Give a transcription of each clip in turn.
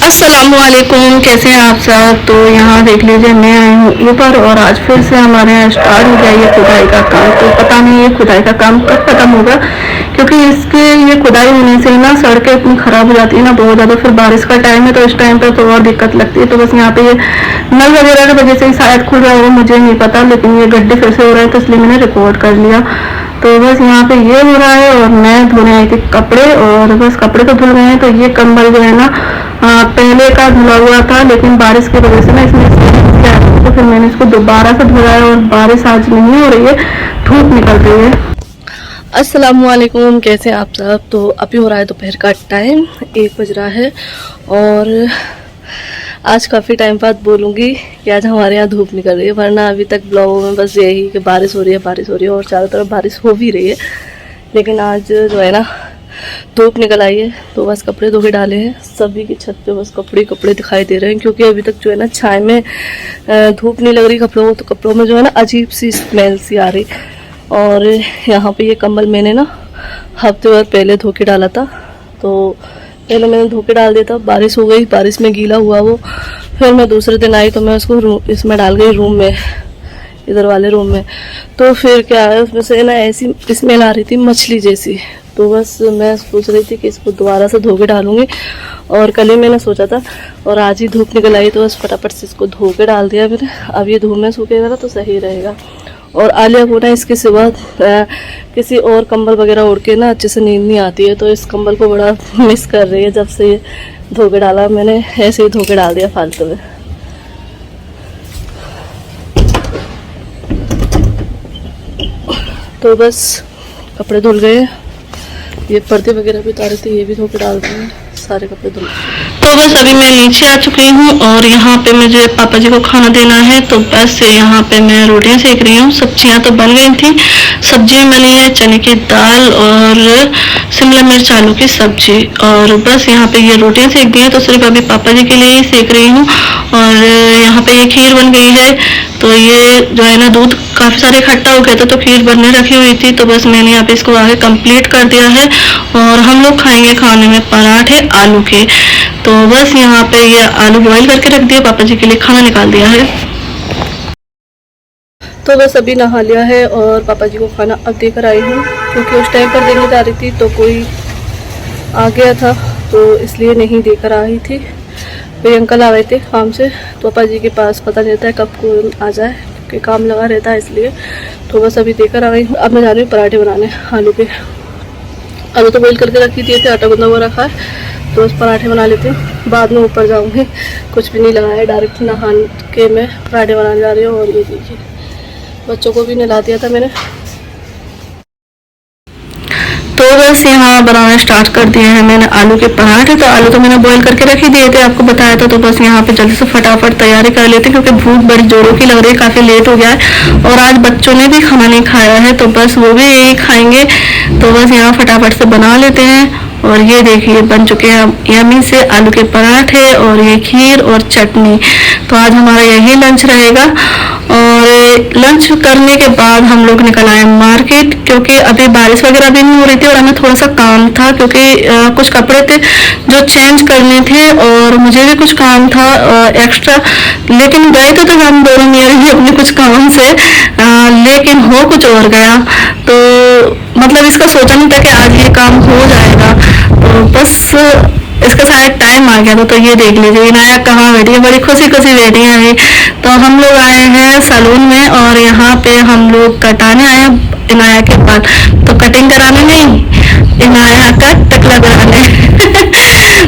अस्सलामुअलैकुम, कैसे हैं आप सब। तो यहाँ देख लीजिए मैं आई हूँ ऊपर और आज फिर से हमारे यहाँ स्टार्ट हो गया ये खुदाई का काम। तो पता नहीं ये खुदाई का काम कब खत्म होगा, क्योंकि इसके ये खुदाई होने से ना सड़कें इतनी ख़राब हो जाती है ना बहुत ज़्यादा। फिर बारिश का टाइम है तो इस टाइम पर तो और दिक्कत लगती है। तो बस यहाँ पे ये नल वगैरह की वजह से ही शायद खुल रहा होगा, मुझे नहीं पता, लेकिन ये गड्ढे फिर से हो रहा है तो इसलिए मैंने रिकॉर्ड कर लिया। तो बस यहाँ पे ये हो रहा है और मैं धोने आई थी कपड़े, और बस कपड़े तो धुल गए हैं। तो ये कंबल जो है ना पहले का धुला हुआ था, लेकिन बारिश की वजह से ना इसमें तो फिर मैंने इसको दोबारा से धुलाया। और बारिश आज नहीं हो रही है, धूप निकल रही है। अस्सलामुअलैकुम, कैसे आप सब। तो अभी हो रहा है दोपहर का टाइम, 1 बज रहा है और आज काफ़ी टाइम बाद बोलूँगी कि आज हमारे यहाँ धूप निकल रही है, वरना अभी तक ब्लॉगों में बस यही कि बारिश हो रही है बारिश हो रही है, और चारों तरफ बारिश हो भी रही है। लेकिन आज जो है ना धूप निकल आई है, तो बस कपड़े धो के डाले हैं। सभी की छत पे बस कपड़े कपड़े दिखाई दे रहे हैं, क्योंकि अभी तक जो है ना छाए में धूप नहीं लग रही कपड़ों को, तो कपड़ों में जो है ना अजीब सी स्मेल सी आ रही। और यहाँ पे ये कंबल मैंने ना हफ्ते भर पहले धो के डाला था, तो पहले मैंने धो के डाल दिया था, बारिश हो गई, बारिश में गीला हुआ वो। फिर मैं दूसरे दिन आई तो मैं उसको इसमें डाल गई रूम में, इधर वाले रूम में। तो फिर क्या है, उसमें से ना ऐसी स्मेल आ रही थी मछली जैसी। तो बस मैं सोच रही थी कि इसको दोबारा से धो के डालूंगी, और कल ही मैंने सोचा था, और आज ही धूप निकल आई तो बस फटाफट से इसको धो के डाल दिया मैंने। अब ये धूप में सूखेगा ना तो सही रहेगा। और आलिया को ना इसके सिवा किसी और कंबल वगैरह ओढ़ के ना अच्छे से नींद नहीं आती है, तो इस कंबल को बड़ा मिस कर रही है। जब से ये धो के डाला मैंने, ऐसे ही धो के डाल दिया फालतू में। तो बस कपड़े धुल गए, ये पर्दे वगैरह भी उतारे थे, ये भी धो के डाल दिए, सारे कपड़े धुल गए। तो बस अभी मैं नीचे आ चुकी हूँ और यहाँ पे मुझे पापा जी को खाना देना है। तो बस यहाँ पे मैं रोटियाँ सेक रही हूँ। सब्जियाँ तो बन गई थी, सब्जियाँ बनी है चने की दाल और शिमला मिर्च आलू की सब्जी, और बस यहाँ पे ये रोटियाँ सेक दी हैं। तो सिर्फ अभी पापा जी के लिए ही सेक रही हूँ। और यहाँ पे ये खीर बन गई है, तो ये जो है ना दूध काफ़ी सारे इकट्ठा हो गया था, तो खीर बनने रखी हुई थी। तो बस मैंने यहाँ पे इसको आगे कंप्लीट कर दिया है, और हम लोग खाएंगे खाने में पराठे आलू के। तो बस यहाँ पे ये आलू बॉईल करके रख दिया, पापा जी के लिए खाना निकाल दिया है। तो बस अभी नहा लिया है और पापा जी को खाना अब देकर आई हूँ, क्योंकि उस टाइम पर देने जा रही थी तो कोई आ गया था, तो इसलिए नहीं देकर आई थी। कोई अंकल आ गए थे काम से, तो पापा जी के पास पता नहीं रहता है कब को आ जाए, क्योंकि काम लगा रहता है इसलिए। तो बस अभी देकर आ गई हूँ। अब मैं जा रही हूँ पराठे बनाने आलू के। आलू तो बॉईल करके रख दिए थे, आटा गूंदा हुआ रखा है, तो बस पराठे बना लेती हूँ, बाद में ऊपर जाऊँगी। कुछ भी नहीं लगाया, डायरेक्ट नहा के मैं पराठे बनाने जा रही हूँ। और ये देखिए बच्चों को भी नहला दिया था मैंने। तो बस यहाँ बनाना स्टार्ट कर दिए हैं मैंने आलू के पराठे। तो आलू तो मैंने बॉईल करके रख ही दिए थे, आपको बताया था। तो बस यहाँ पे जल्दी से फटाफट तैयारी कर लेते, क्योंकि भूख बड़ी जोरों की लग रही है, काफ़ी लेट हो गया है। और आज बच्चों ने भी खाना नहीं खाया है, तो बस वो भी यही खाएंगे। तो बस यहाँ फटाफट से बना लेते हैं। और ये देखिए बन चुके हैं यमी से आलू के पराठे, और ये खीर और चटनी। तो आज हमारा यही लंच रहेगा। और लंच करने के बाद हम लोग निकल आए मार्केट, क्योंकि अभी बारिश वगैरह भी नहीं हो रही थी, और हमें थोड़ा सा काम था, क्योंकि कुछ कपड़े थे जो चेंज करने थे, और मुझे भी कुछ काम था एक्स्ट्रा। लेकिन गए थे तो हम दोनों मियाँ भी अपने कुछ काम से, लेकिन हो कुछ और गया। तो मतलब इसका सोचा नहीं था कि आज ये काम हो जाएगा, तो बस इसका शायद टाइम आ गया था। तो ये देख लीजिए इनाया कहाँ बैठी है, बड़ी खुशी खुशी बैठी है अभी। तो हम लोग आए हैं सैलून में, और यहाँ पे हम लोग कटाने आए हैं इनाया के बाल। तो कटिंग कराने नहीं, इनाया का टकला कराने।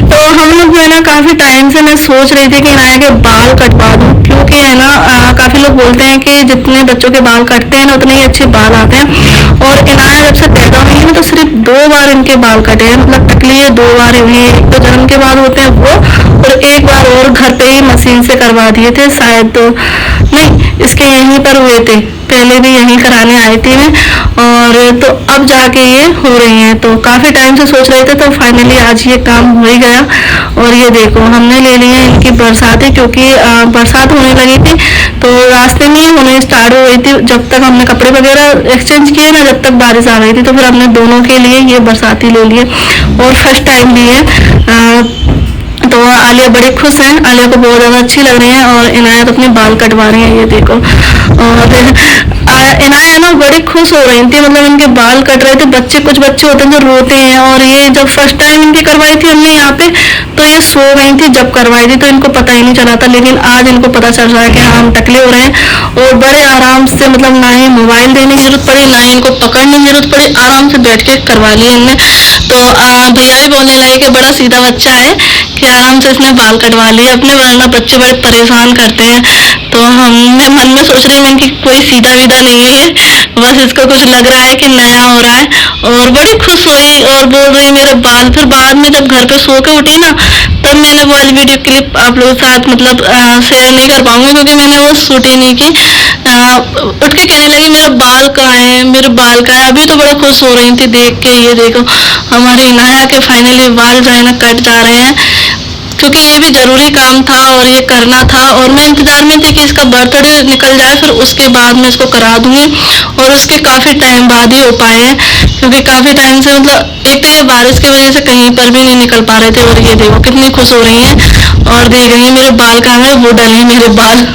तो हम लोग जो है ना काफ़ी टाइम से मैं सोच रही थी कि इनाया के बाल कटवा दूँ, क्योंकि है ना काफ़ी लोग बोलते हैं कि जितने बच्चों के बाल कटते हैं ना उतने ही अच्छे बाल आते हैं। और इनाया जब से पैदा हुई है तो सिर्फ 2 बार इनके बाल कटे हैं, मतलब टकली है 2 बार हुई है। एक तो जन्म के बाद होते हैं वो, और एक बार और घर पे ही मशीन से करवा दिए थे शायद, तो नहीं इसके यहीं पर हुए थे, पहले भी यहीं कराने आई थी मैं। और तो अब जाके ये हो रही हैं। तो काफ़ी टाइम से सोच रहे थे, तो फाइनली आज ये काम हो ही गया। और ये देखो हमने ले ली है इनकी बरसातें, क्योंकि बरसात होने लगी थी, तो रास्ते में ही होने स्टार्ट हो गई थी। जब तक हमने कपड़े वगैरह एक्सचेंज किए ना, जब तक बारिश आ गई थी, तो फिर हमने दोनों के लिए ये बरसाती ले लिए, और फर्स्ट टाइम भी है। तो आलिया बड़ी खुश है, आलिया को बहुत ज़्यादा अच्छी लग रही है और इनायत अपने बाल कटवा रही है, ये देखो। और इनाया ना बड़ी खुश हो रही थी, मतलब इनके बाल कट रहे थे। बच्चे कुछ बच्चे होते हैं जो रोते हैं, और ये जब फर्स्ट टाइम इनकी करवाई थी हमने यहाँ पे, तो ये सो गई थी जब करवाई थी, तो इनको पता ही नहीं चला था। लेकिन आज इनको पता चल रहा है कि हाँ हम टकले हो रहे हैं, और बड़े आराम से, मतलब ना ही मोबाइल देने की जरूरत पड़ी, ना ही इनको पकड़ने की जरूरत पड़ी, आराम से बैठ के करवा लिया इनने। तो भैया भी बोलने लगे कि बड़ा सीधा बच्चा है कि आराम से इसने बाल कटवा लिए अपने, वरना बच्चे बड़े परेशान करते हैं। तो हमने मन में सोच रही हूँ कि कोई सीधा विधा नहीं है, बस इसको कुछ लग रहा है कि नया हो रहा है। और बड़ी खुश हुई और बोल रही मेरे बाल। फिर बाद में जब घर पे सो के उठी ना, तब मैंने वो वाली वीडियो क्लिप आप लोगों के साथ मतलब शेयर नहीं कर पाऊंगी, क्योंकि मैंने वो शूट ही नहीं की। उठ के कहने लगी मेरा बाल कहाँ है, मेरे बाल कहाँ है। अभी तो बड़ा खुश हो रही थी देख के, ये देखो हमारी इनाया के फाइनली बाल जो है ना कट जा रहे हैं, क्योंकि ये भी ज़रूरी काम था और ये करना था। और मैं इंतज़ार में थी कि इसका बर्थडे निकल जाए, फिर उसके बाद मैं इसको करा दूंगी। और उसके काफ़ी टाइम बाद ही हो पाए हैं, क्योंकि काफ़ी टाइम से, मतलब एक तो ये बारिश की वजह से कहीं पर भी नहीं निकल पा रहे थे। और ये देखो कितनी खुश हो रही हैं और देख रही हैं मेरे बाल कहाँ है, वो डले मेरे बाल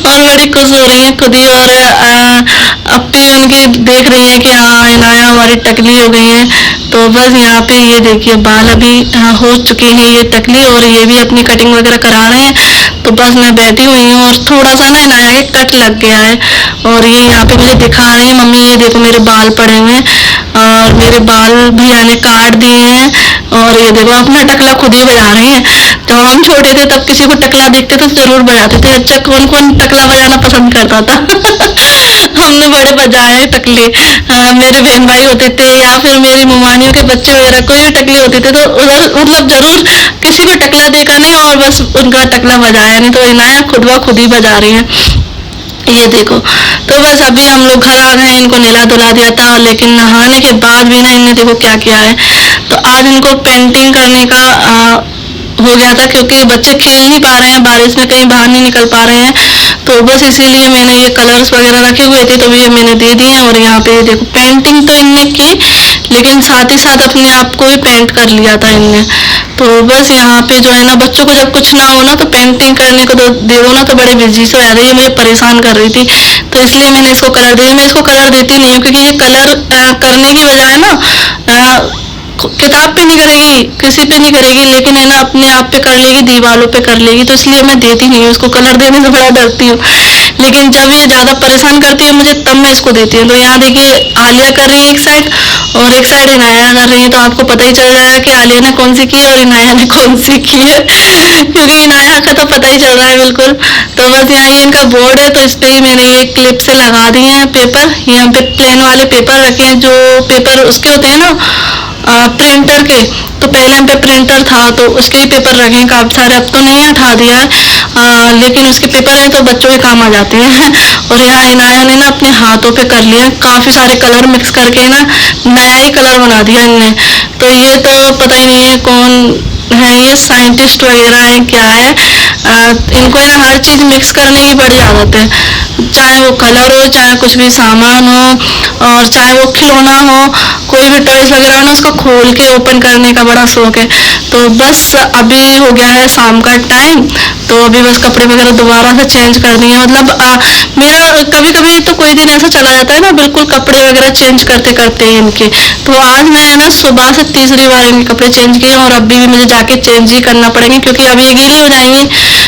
और बड़ी खुश हो रही हैं खुद ही। और अपी उनकी देख रही है कि हाँ इनाया हमारी टकली हो गई है। तो बस यहाँ पे ये देखिए बाल अभी हो चुके हैं ये टकली, और ये भी अपनी कटिंग वगैरह करा रहे हैं। तो बस मैं बैठी हुई हूँ, और थोड़ा सा ना इनाया के कट लग गया है, और ये यहाँ पे मुझे दिखा रही है मम्मी ये देखो मेरे बाल पड़े हुए हैं, और मेरे बाल भैया ने काट दिए हैं। और ये देखो अपना टकला खुद ही बजा रही हैं। जब हम छोटे थे तब किसी को टकला देखते थे तो जरूर बजाते थे। अच्छा कौन कौन टकला बजाना पसंद करता था हमने बड़े बजाए टकले। मेरे बहन भाई होते थे या फिर मेरी ममानियों के बच्चे वगैरह कोई भी टकले होते थे, तो उधर मतलब जरूर किसी को टकला देखा नहीं और बस उनका टकला बजाया नहीं। तो इनाया खुद ही बजा रही है, ये देखो। तो बस अभी हम लोग घर आ गए, इनको नहला धुला दिया था, लेकिन नहाने के बाद भी ना इनने देखो क्या किया है। तो आज इनको पेंटिंग करने का हो गया था, क्योंकि बच्चे खेल नहीं पा रहे हैं बारिश में, कहीं बाहर नहीं निकल पा रहे हैं। तो बस इसीलिए मैंने ये कलर्स वगैरह रखे हुए थे, तो ये मैंने दे दिए। और यहाँ पे देखो पेंटिंग तो इनने की, लेकिन साथ ही साथ अपने आप को भी पेंट कर लिया था इनने। तो बस यहाँ पे जो है ना बच्चों को जब कुछ ना हो ना तो पेंटिंग करने को तो दे दो ना तो बड़े बिजी से हो जाते हैं। ये मुझे परेशान कर रही थी, तो इसलिए मैंने इसको कलर दिया। मैं इसको कलर देती नहीं हूँ, क्योंकि ये कलर करने की बजाय ना किताब पे नहीं करेगी, किसी पे नहीं करेगी, लेकिन है ना अपने आप पे कर लेगी, दीवारों पे कर लेगी। तो इसलिए मैं देती नहीं हूँ इसको, कलर देने से बड़ा डरती हूँ। लेकिन जब ये ज़्यादा परेशान करती है मुझे, तब मैं इसको देती हूँ। तो यहाँ देखिए आलिया कर रही है एक साइड, और एक साइड इनाया कर रही है। तो आपको पता ही चल जाएगा कि आलिया ने कौन सी की है और इनाया ने कौन सी की है क्योंकि इनाया का तो पता ही चल रहा है बिल्कुल। तो बस यहाँ ये इनका बोर्ड है, तो इस पर ही मैंने ये क्लिप से लगा दिए हैं पेपर। यहाँ पे प्लेन वाले पेपर रखे हैं, जो पेपर उसके होते हैं ना प्रिंटर के। तो पहले हम पे प्रिंटर था तो उसके ही पेपर रखे हैं काफ़ी सारे, अब तो नहीं हटा दिया है, लेकिन उसके पेपर हैं तो बच्चों के काम आ जाते हैं और यहाँ इनाया ने ना अपने हाथों पे कर लिया, काफ़ी सारे कलर मिक्स करके ना नया ही कलर बना दिया इनने। तो ये तो पता ही नहीं है कौन है, ये साइंटिस्ट वगैरह है क्या है। इनको ना हर चीज़ मिक्स करने की बड़ी आदत है, चाहे वो कलर हो, चाहे कुछ भी सामान हो, और चाहे वो खिलौना हो, कोई भी टॉयज वगैरह ना उसको खोल के ओपन करने का बड़ा शौक है। तो बस अभी हो गया है शाम का टाइम, तो अभी बस कपड़े वगैरह दोबारा से चेंज कर दिए। मतलब मेरा कभी कभी तो कोई दिन ऐसा चला जाता है ना बिल्कुल कपड़े वगैरह चेंज करते करते ही इनके। तो आज मैं ना सुबह से तीसरी बार इनके कपड़े चेंज किए, और अभी भी मुझे जाके चेंज ही करना पड़ेंगे क्योंकि अब ये गीली हो जाएंगी।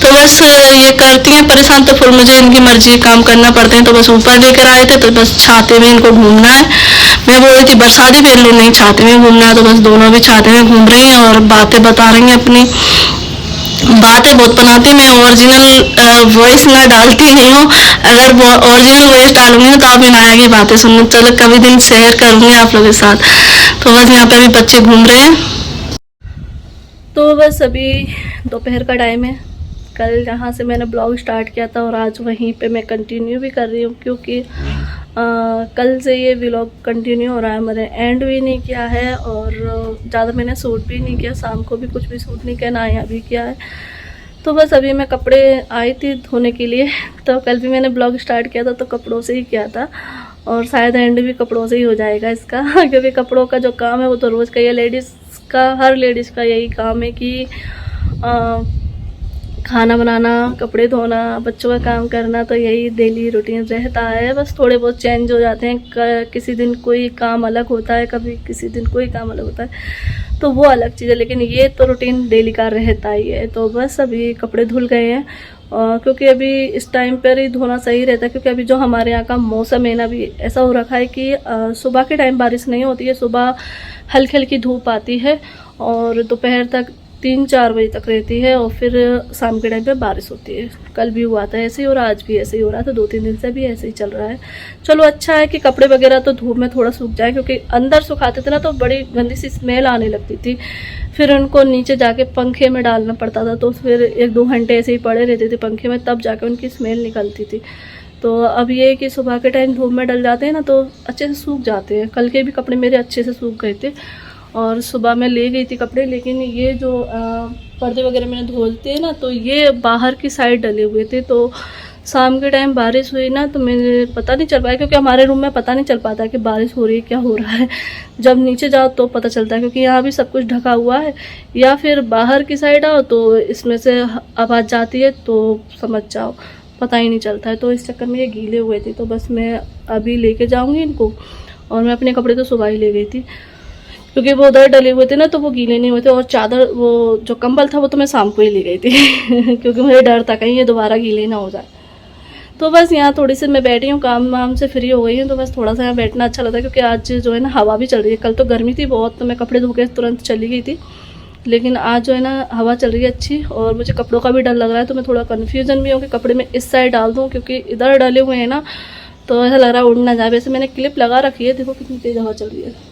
तो बस ये करती हैं परेशान, तो फिर मुझे इनकी मर्जी काम करना पड़ते हैं। तो बस ऊपर लेकर आए थे, तो बस छाते में इनको घूमना है। मैं बोल रही थी बरसाती पहन लो, नहीं छाते में घूमना है। तो बस दोनों भी छाते में घूम रही हैं और बातें बता रही हैं अपनी। बातें बहुत बनाती, मैं ओरिजिनल वॉइस ना डालती नहीं हूँ। अगर ओरिजिनल वॉइस डालूंगी तो आप इनाया की बातें सुनना, चलो कभी दिन शेयर करूँगी आप लोगों के साथ। तो बस यहाँ पे अभी बच्चे घूम रहे हैं। तो बस अभी दोपहर का टाइम है। कल जहाँ से मैंने ब्लॉग स्टार्ट किया था और आज वहीं पे मैं कंटिन्यू भी कर रही हूँ, क्योंकि कल से ये व्लॉग कंटिन्यू हो रहा है। मैंने एंड भी नहीं किया है और ज़्यादा मैंने शूट भी नहीं किया, शाम को भी कुछ भी शूट नहीं किया, ना यहाँ भी किया है। तो बस अभी मैं कपड़े आई थी धोने के लिए, तो कल भी मैंने ब्लॉग स्टार्ट किया था तो कपड़ों से ही किया था, और शायद एंड भी कपड़ों से ही हो जाएगा इसका क्योंकि कपड़ों का जो काम है वो तो रोज़ का ही है। लेडीज़ का, हर लेडीज़ का यही काम है कि खाना बनाना, कपड़े धोना, बच्चों का काम करना, तो यही डेली रूटीन रहता है। बस थोड़े बहुत चेंज हो जाते हैं, किसी दिन कोई काम अलग होता है, कभी किसी दिन कोई काम अलग होता है, तो वो अलग चीज़ है, लेकिन ये तो रूटीन डेली का रहता ही है। तो बस अभी कपड़े धुल गए हैं, क्योंकि अभी इस टाइम पर ही धोना सही रहता है, क्योंकि अभी जो हमारे यहाँ का मौसम है ना, अभी ऐसा हो रखा है कि सुबह के टाइम बारिश नहीं होती है, सुबह हल्की हल्की धूप आती है और दोपहर तक 3-4 बजे तक रहती है, और फिर शाम के टाइम पे बारिश होती है। कल भी हुआ था ऐसे ही और आज भी ऐसे ही हो रहा था, 2-3 दिन से भी ऐसे ही चल रहा है। चलो अच्छा है कि कपड़े वगैरह तो धूप में थोड़ा सूख जाए, क्योंकि अंदर सुखाते थे ना तो बड़ी गंदी सी स्मेल आने लगती थी, फिर उनको नीचे जाके पंखे में डालना पड़ता था, तो फिर 1-2 घंटे ऐसे ही पड़े रहते थे पंखे में, तब जाके उनकी स्मेल निकलती थी। तो अब ये है कि सुबह के टाइम धूप में डल जाते हैं ना तो अच्छे से सूख जाते हैं। कल के भी कपड़े मेरे अच्छे से सूख गए थे, और सुबह मैं ले गई थी कपड़े, लेकिन ये जो पर्दे वगैरह मैंने धोते हैं ना, तो ये बाहर की साइड डले हुए थे, तो शाम के टाइम बारिश हुई ना तो मुझे पता नहीं चल पाया, क्योंकि हमारे रूम में पता नहीं चल पाता कि बारिश हो रही है, क्या हो रहा है। जब नीचे जाओ तो पता चलता है, क्योंकि यहाँ भी सब कुछ ढका हुआ है, या फिर बाहर की साइड आओ तो इसमें से आवाज़ जाती है, तो समझ जाओ पता ही नहीं चलता है। तो इस चक्कर में ये गीले हुए थे, तो बस मैं अभी लेके जाऊँगी इनको, और मैं अपने कपड़े तो सुबह ही ले गई थी, क्योंकि वो उधर डले हुए थे ना तो वो गीले नहीं हुए थे, और चादर वो जो कंबल था वो तो मैं शाम को ही ले गई थी क्योंकि मुझे डर था कहीं ये दोबारा गीले ना हो जाए। तो बस यहाँ थोड़ी सी मैं बैठी हूँ, काम वाम से फ्री हो गई हूँ, तो बस थोड़ा सा यहाँ बैठना अच्छा लगता है, क्योंकि आज जो है ना हवा भी चल रही है। कल तो गर्मी थी बहुत, तो मैं कपड़े धो के तुरंत चली गई थी, लेकिन आज जो है ना हवा चल रही है अच्छी, और मुझे कपड़ों का भी डर लग रहा है, तो मैं थोड़ा कन्फ्यूजन भी हूँ कि कपड़े में इस साइड डाल दूँ, क्योंकि इधर डाले हुए हैं ना तो ऐसा लग रहा है उड़ ना जाए। वैसे मैंने क्लिप लगा रखी है, देखो कितनी तेज़ हवा चल रही है।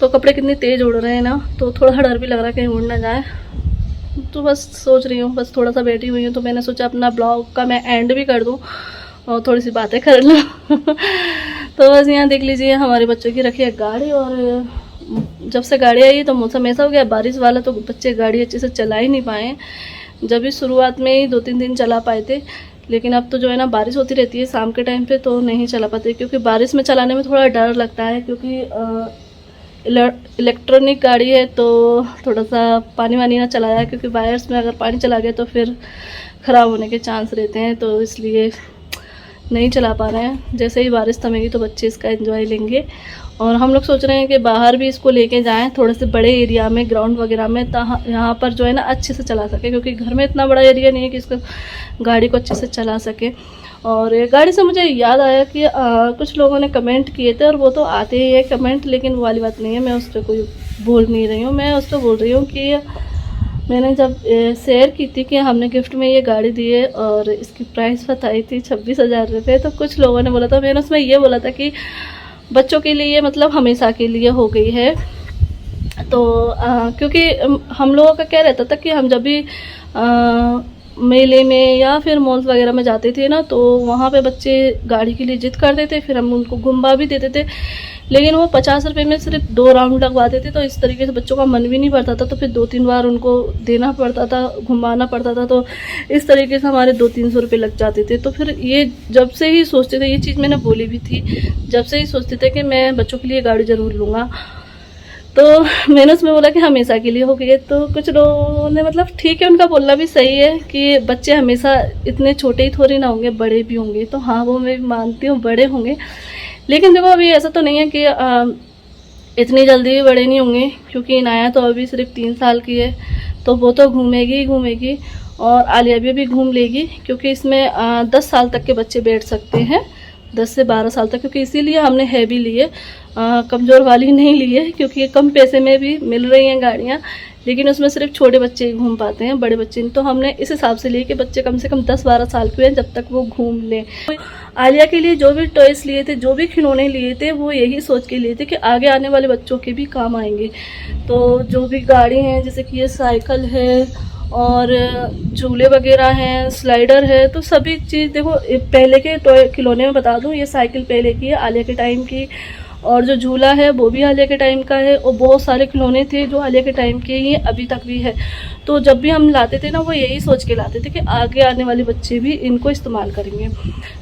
तो कपड़े कितने तेज़ उड़ रहे हैं ना, तो थोड़ा डर भी लग रहा है कहीं उड़ ना जाए। तो बस सोच रही हूँ, बस थोड़ा सा बैठी हुई हूँ, तो मैंने सोचा अपना ब्लॉग का मैं एंड भी कर दूँ और थोड़ी सी बातें कर लूँ तो बस यहाँ देख लीजिए हमारे बच्चों की रखी है गाड़ी, और जब से गाड़ी आई तो मौसम ऐसा हो गया बारिश वाला, तो बच्चे गाड़ी अच्छे से चला ही नहीं पाए। जब भी शुरुआत में ही 2-3 दिन चला पाए थे, लेकिन अब तो जो है ना बारिश होती रहती है शाम के टाइम पे, तो नहीं चला पाते, क्योंकि बारिश में चलाने में थोड़ा डर लगता है, क्योंकि इलेक्ट्रॉनिक गाड़ी है तो थोड़ा सा पानी वानी ना चला जाए, क्योंकि वायर्स में अगर पानी चला गया तो फिर ख़राब होने के चांस रहते हैं, तो इसलिए नहीं चला पा रहे हैं। जैसे ही बारिश थमेगी तो बच्चे इसका एंजॉय लेंगे, और हम लोग सोच रहे हैं कि बाहर भी इसको लेके जाएं, थोड़े से बड़े एरिया में, ग्राउंड वगैरह में, यहाँ पर जो है ना अच्छे से चला सके, क्योंकि घर में इतना बड़ा एरिया नहीं है कि इसको गाड़ी को अच्छे से चला सके। और गाड़ी से मुझे याद आया कि कुछ लोगों ने कमेंट किए थे, और वो तो आते ही है कमेंट, लेकिन वो वाली बात नहीं है, मैं उस पर कोई बोल नहीं रही हूँ। मैं उस पर बोल रही हूँ कि मैंने जब शेयर की थी कि हमने गिफ्ट में ये गाड़ी दी है, और इसकी प्राइस बताई थी 26,000 रुपये, तो कुछ लोगों ने बोला था, मैंने उसमें ये बोला था कि बच्चों के लिए मतलब हमेशा के लिए हो गई है। तो क्योंकि हम लोगों का क्या रहता था कि हम जब भी मेले में या फिर मॉल्स वगैरह में जाते थे ना, तो वहाँ पे बच्चे गाड़ी के लिए जिद करते थे, फिर हम उनको घुमा भी देते थे, लेकिन वो 50 रुपये में सिर्फ 2 राउंड लगवाते थे, तो इस तरीके से बच्चों का मन भी नहीं भरता था, तो फिर 2-3 बार उनको देना पड़ता था, घुमाना पड़ता था, तो इस तरीके से हमारे 200-300 रुपये लग जाते थे। तो फिर ये जब से ही सोचते थे, ये चीज़ मैंने बोली भी थी, जब से ही सोचते थे कि मैं बच्चों के लिए गाड़ी ज़रूर लूँगा, तो मैंने उसमें बोला कि हमेशा के लिए हो गई है। तो कुछ लोगों ने मतलब ठीक है, उनका बोलना भी सही है कि बच्चे हमेशा इतने छोटे ही थोड़ी ना होंगे, बड़े भी होंगे, तो हाँ वो मैं मानती हूँ बड़े होंगे, लेकिन देखो अभी ऐसा तो नहीं है कि इतनी जल्दी भी बड़े नहीं होंगे, क्योंकि इनाया तो अभी सिर्फ 3 साल की है, तो वो तो घूमेगी ही घूमेगी, और आलिया भी घूम लेगी, क्योंकि इसमें 10 साल तक के बच्चे बैठ सकते हैं, 10 से 12 साल तक, क्योंकि इसीलिए हमने हैवी लिए, कमज़ोर वाली नहीं ली है, क्योंकि कम पैसे में भी मिल रही हैं गाड़ियाँ, लेकिन उसमें सिर्फ छोटे बच्चे ही घूम पाते हैं, बड़े बच्चे नहीं। तो हमने इस हिसाब से लिए कि बच्चे कम से कम 10-12 साल के हैं, जब तक वो घूम लें। आलिया के लिए जो भी टॉयस लिए थे, जो भी खिलौने लिए थे, वो यही सोच के लिए थे कि आगे आने वाले बच्चों के भी काम आएंगे। तो जो भी गाड़ी हैं, जैसे कि ये साइकिल है और झूले वगैरह हैं, स्लाइडर है, तो सभी चीज़ देखो, पहले के टॉय खिलौने में बता दूं, ये साइकिल पहले की है, आलिया के टाइम की, और जो झूला है वो भी आलिया के टाइम का है, और बहुत सारे खिलौने थे जो आलिया के टाइम के ही अभी तक भी है। तो जब भी हम लाते थे ना, वो यही सोच के लाते थे कि आगे आने वाले बच्चे भी इनको इस्तेमाल करेंगे।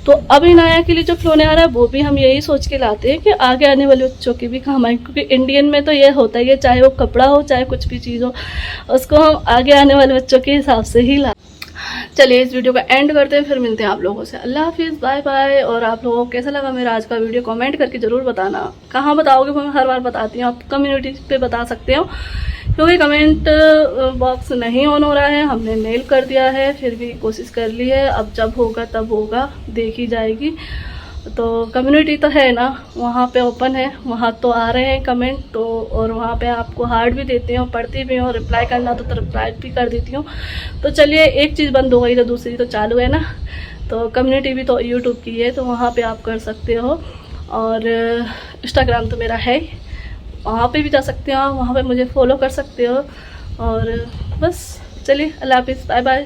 तो अब इनाया के लिए जो खिलौने आ रहा है वो भी हम यही सोच के लाते हैं कि आगे आने वाले बच्चों के भी काम आए, क्योंकि इंडियन में तो ये होता ही है, चाहे वो कपड़ा हो चाहे कुछ भी चीज़ हो, उसको हम आगे आने वाले बच्चों के हिसाब से ही लाते। चलिए इस वीडियो का एंड करते हैं, फिर मिलते हैं आप लोगों से। अल्लाह हाफिज़, बाय बाय। और आप लोगों को कैसा लगा मेरा आज का वीडियो कमेंट करके ज़रूर बताना। कहाँ बताओगे वो मैं हर बार बताती हूँ, आप कम्युनिटी पे बता सकते हो, क्योंकि कमेंट बॉक्स नहीं ऑन हो रहा है। हमने मेल कर दिया है, फिर भी कोशिश कर ली है, अब जब होगा तब होगा, देखी जाएगी। तो कम्युनिटी तो है ना, वहाँ पे ओपन है, वहाँ तो आ रहे हैं कमेंट तो, और वहाँ पे आपको हार्ड भी देती हूँ, पढ़ती भी हूँ, रिप्लाई करना तो रिप्लाई भी कर देती हूँ। तो चलिए एक चीज़ बंद हो गई तो दूसरी तो चालू है ना। तो कम्युनिटी भी तो यूट्यूब की है, तो वहाँ पे आप कर सकते हो। और इंस्टाग्राम तो मेरा है, वहाँ पे भी जा सकते हो, वहाँ पे मुझे फॉलो कर सकते हो। और बस चलिए, अल्लाह हाफिज़, बाय बाय।